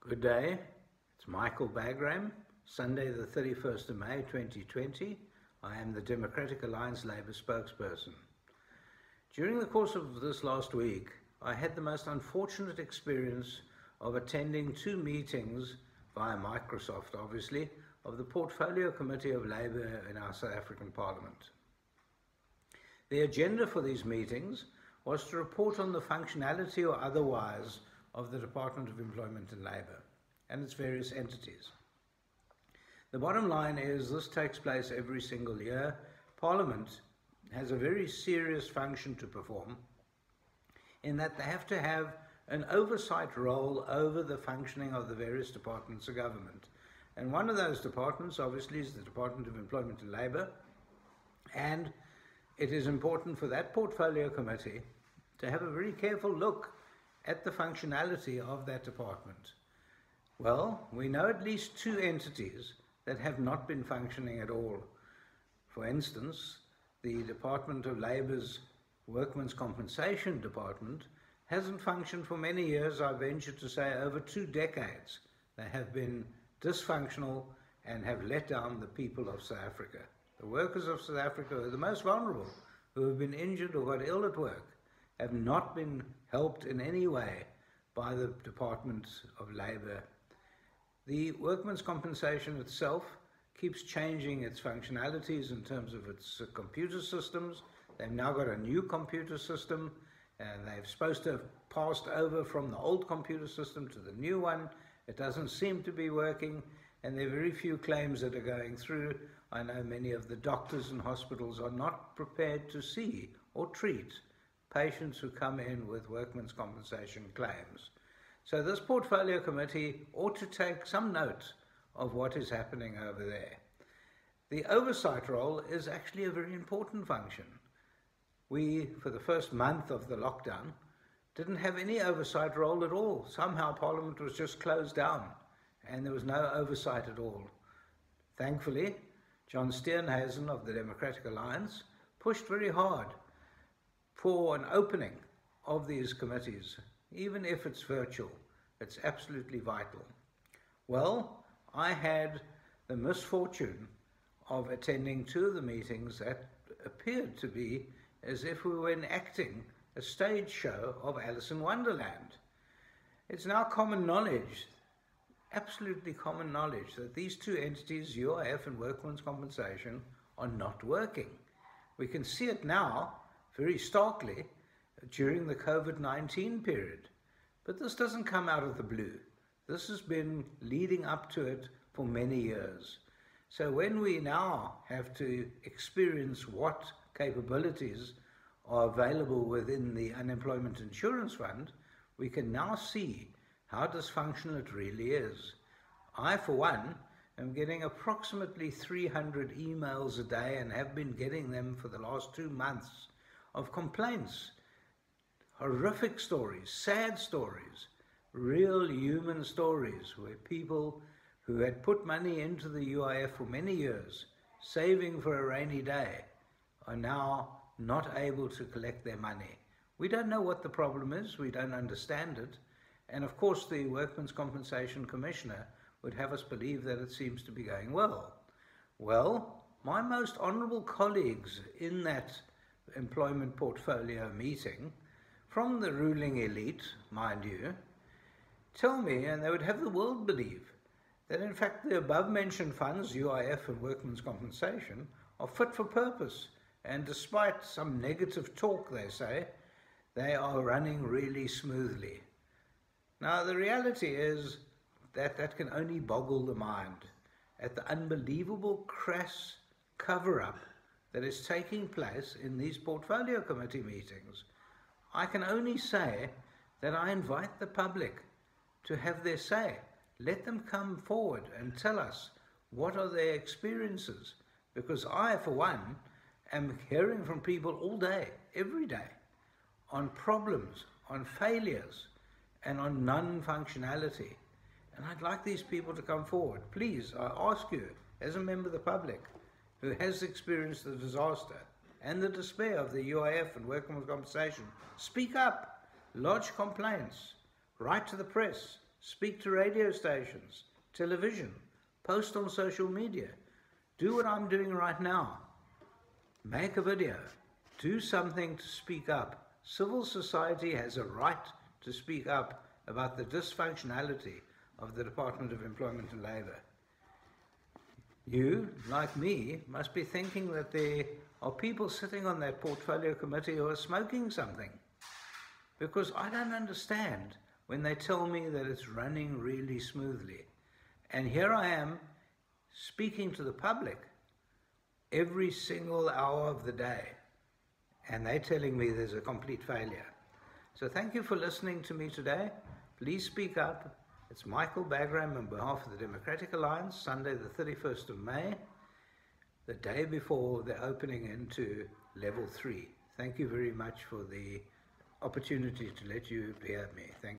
Good day, it's Michael Bagram, Sunday the 31st of May 2020. I am the Democratic Alliance Labour spokesperson. During the course of this last week, I had the most unfortunate experience of attending two meetings via Microsoft, obviously, of the Portfolio Committee of Labour in our South African Parliament. The agenda for these meetings was to report on the functionality or otherwise of the Department of Employment and Labour and its various entities. The bottom line is this takes place every single year. Parliament has a very serious function to perform in that they have to have an oversight role over the functioning of the various departments of government. And one of those departments obviously is the Department of Employment and Labour, and it is important for that portfolio committee to have a very careful look at the functionality of that department. Well, we know at least two entities that have not been functioning at all. For instance, the Department of Labour's Workmen's Compensation Department hasn't functioned for many years. I venture to say over 2 decades. They have been dysfunctional and have let down the people of South Africa. The workers of South Africa are the most vulnerable, who have been injured or got ill at work, have not been helped in any way by the Department of Labour. The Workmen's Compensation itself keeps changing its functionalities in terms of its computer systems. They've now got a new computer system, and they're supposed to have passed over from the old computer system to the new one. It doesn't seem to be working, and there are very few claims that are going through. I know many of the doctors and hospitals are not prepared to see or treat patients who come in with workmen's compensation claims. So this portfolio committee ought to take some note of what is happening over there. The oversight role is actually a very important function. We, for the first month of the lockdown, didn't have any oversight role at all. Somehow Parliament was just closed down and there was no oversight at all. Thankfully, John Steenhuisen of the Democratic Alliance pushed very hard for an opening of these committees, even if it's virtual. It's absolutely vital. Well, I had the misfortune of attending 2 of the meetings that appeared to be as if we were enacting a stage show of Alice in Wonderland. It's now common knowledge, absolutely common knowledge, that these 2 entities, UIF and Workmen's Compensation, are not working. We can see it now very starkly during the COVID-19 period. But this doesn't come out of the blue. This has been leading up to it for many years. So when we now have to experience what capabilities are available within the Unemployment Insurance Fund, we can now see how dysfunctional it really is. I, for one, am getting approximately 300 emails a day and have been getting them for the last 2 months of complaints, horrific stories, sad stories, real human stories where people who had put money into the UIF for many years, saving for a rainy day, are now not able to collect their money. We don't know what the problem is, we don't understand it, and of course the Workmen's Compensation Commissioner would have us believe that it seems to be going well. Well, my most honourable colleagues in that employment portfolio meeting, from the ruling elite, mind you, tell me, and they would have the world believe, that in fact the above-mentioned funds, UIF and Workmen's Compensation, are fit for purpose, and despite some negative talk, they say, they are running really smoothly. Now, the reality is that that can only boggle the mind at the unbelievable crass cover-up that is taking place in these portfolio committee meetings. I can only say that I invite the public to have their say. Let them come forward and tell us what are their experiences, because I, for one, am hearing from people all day, every day, on problems, on failures, and on non-functionality. And I'd like these people to come forward. Please, I ask you, as a member of the public who has experienced the disaster and the despair of the UIF and Workmen's Compensation, speak up, lodge complaints, write to the press, speak to radio stations, television, post on social media, do what I'm doing right now. Make a video, do something to speak up. Civil society has a right to speak up about the dysfunctionality of the Department of Employment and Labour. You, like me, must be thinking that there are people sitting on that portfolio committee who are smoking something. Because I don't understand when they tell me that it's running really smoothly. And here I am speaking to the public every single hour of the day, and they're telling me there's a complete failure. So thank you for listening to me today. Please speak up. It's Michael Bagram on behalf of the Democratic Alliance, Sunday the 31st of May, the day before the opening into Level 3. Thank you very much for the opportunity to let you hear me. Thank you.